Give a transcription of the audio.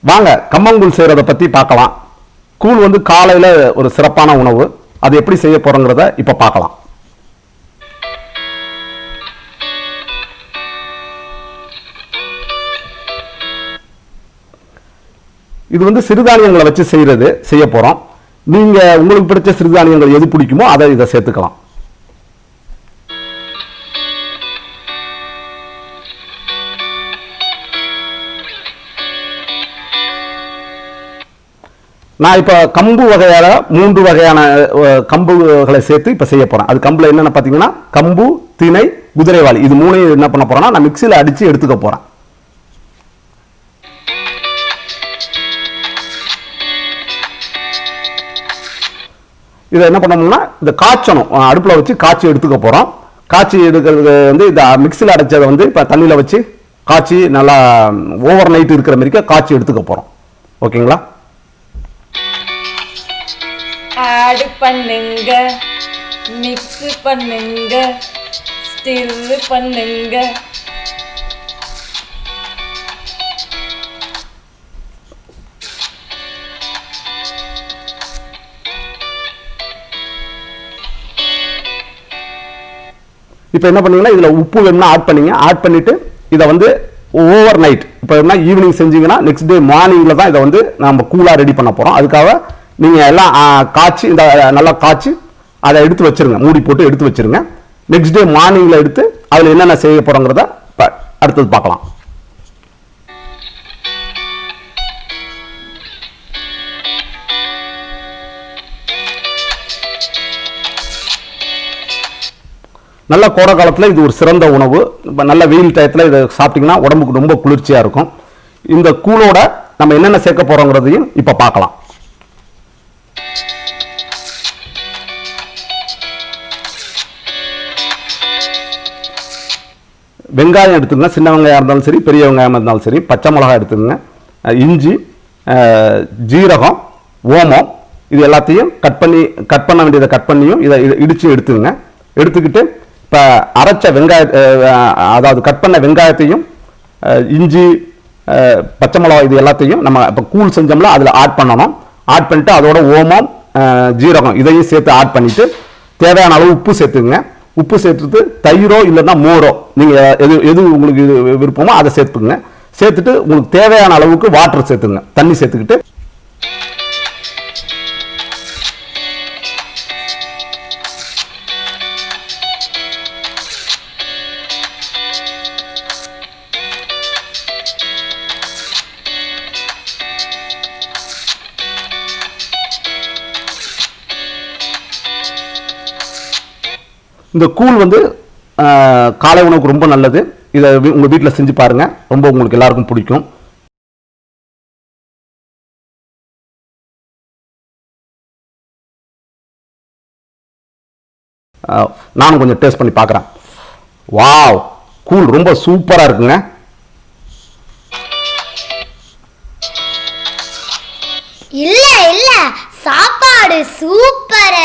வாங்க கம்மங்கூழ் செய்கிறத பற்றி பார்க்கலாம். கூழ் வந்து காலையில் ஒரு சிறப்பான உணவு. அது எப்படி செய்ய போகிறோங்கிறத இப்போ பார்க்கலாம். இது வந்து சிறுதானியங்களை வச்சு செய்ய போகிறோம். நீங்கள் உங்களுக்கு பிடிச்ச சிறுதானியங்கள் எது பிடிக்குமோ அதை இதை சேர்த்துக்கலாம். நான் இப்போ கம்பு வகையால் 3 வகையான கம்புகளை சேர்த்து இப்போ செய்ய போகிறேன். அது கம்பில் என்னென்ன பார்த்தீங்கன்னா கம்பு, திணை, குதிரைவாளி. இது 3 என்ன பண்ண போகிறேன்னா நான் மிக்சியில் அடித்து எடுத்துக்க போகிறேன். இதை என்ன பண்ணணும்னா இந்த காய்ச்சணும், அடுப்பில் வச்சு காய்ச்சி எடுத்துக்க போகிறோம். காய்ச்சி எடுக்கிறது வந்து இந்த மிக்சியில் அடைச்சதை வந்து இப்போ தண்ணியில் வச்சு காய்ச்சி நல்லா ஓவர் நைட் இருக்கிற மாதிரிக்க காய்ச்சி எடுத்துக்க போகிறோம். ஓகேங்களா? ஆட் பண்ணுங்க, மிக்ஸ் பண்ணுங்க, ஸ்டிர் பண்ணுங்க. இப்போ என்ன பண்ணீங்கன்னா இதில் உப்பு வேணும்னா ஆட் பண்ணிங்க. ஆட் பண்ணிவிட்டு இதை வந்து ஓவர் நைட், இப்போ என்ன ஈவினிங் செஞ்சீங்கன்னா நெக்ஸ்ட் டே மார்னிங்கில் தான் இதை வந்து நம்ம கூலாக ரெடி பண்ண போகிறோம். அதுக்காக நீங்கள் எல்லாம் காய்ச்சி இந்த நல்லா காய்ச்சி அதை எடுத்து வச்சுருங்க, மூடி போட்டு எடுத்து வச்சுருங்க. நெக்ஸ்ட் டே மார்னிங்கில் எடுத்து அதில் என்னென்ன செய்ய போகிறோங்கிறத அடுத்தது பார்க்கலாம். நல்ல கோடை காலத்தில் இது ஒரு சிறந்த உணவு. இப்போ நல்ல வெயில் டயத்தில் இதை சாப்பிட்டிங்கன்னா உடம்புக்கு ரொம்ப குளிர்ச்சியாக இருக்கும். இந்த கூழோட நம்ம என்னென்ன சேர்க்க போகிறோங்கிறதையும் இப்போ பார்க்கலாம். வெங்காயம் எடுத்துக்கங்க, சின்ன வெங்காயம் இருந்தாலும் சரி, பெரிய வெங்காயம் இருந்தாலும் சரி. பச்சை மிளகாய் எடுத்துக்கங்க, இஞ்சி, ஜீரகம், ஓமம், இது எல்லாத்தையும் கட் பண்ண வேண்டியதை கட் பண்ணியும் இதை இடித்து எடுத்துக்கங்க. எடுத்துக்கிட்டு இப்போ அரைச்ச அதாவது கட் பண்ண வெங்காயத்தையும் இஞ்சி, பச்சை மிளகாய் இது எல்லாத்தையும் நம்ம இப்போ கூழ் செஞ்சோம்ல அதில் ஆட் பண்ணணும். ஆட் பண்ணிவிட்டு அதோட ஓமம், ஜீரகம் இதையும் சேர்த்து ஆட் பண்ணிவிட்டு தேவையான அளவு உப்பு சேர்த்துக்குங்க. உப்பு சேர்த்துட்டு தயிரோ இல்லைன்னா மோரோ நீங்கள் எது உங்களுக்கு விருப்பமோ அதை சேர்த்துக்குங்க. சேர்த்துட்டு உங்களுக்கு தேவையான அளவுக்கு வாட்டர் சேர்த்துங்க, தண்ணி சேர்த்துக்கிட்டு இந்த கூழ் வந்து காலை உணவுக்கு ரொம்ப நல்லது. இதை உங்கள் வீட்டில் செஞ்சு பாருங்கள், ரொம்ப உங்களுக்கு எல்லாருக்கும் பிடிக்கும். நானும் கொஞ்சம் டேஸ்ட் பண்ணி பார்க்குறேன். வாவ், கூழ் ரொம்ப சூப்பராக இருக்குங்க. இல்ல சாப்பாடு சூப்பர்.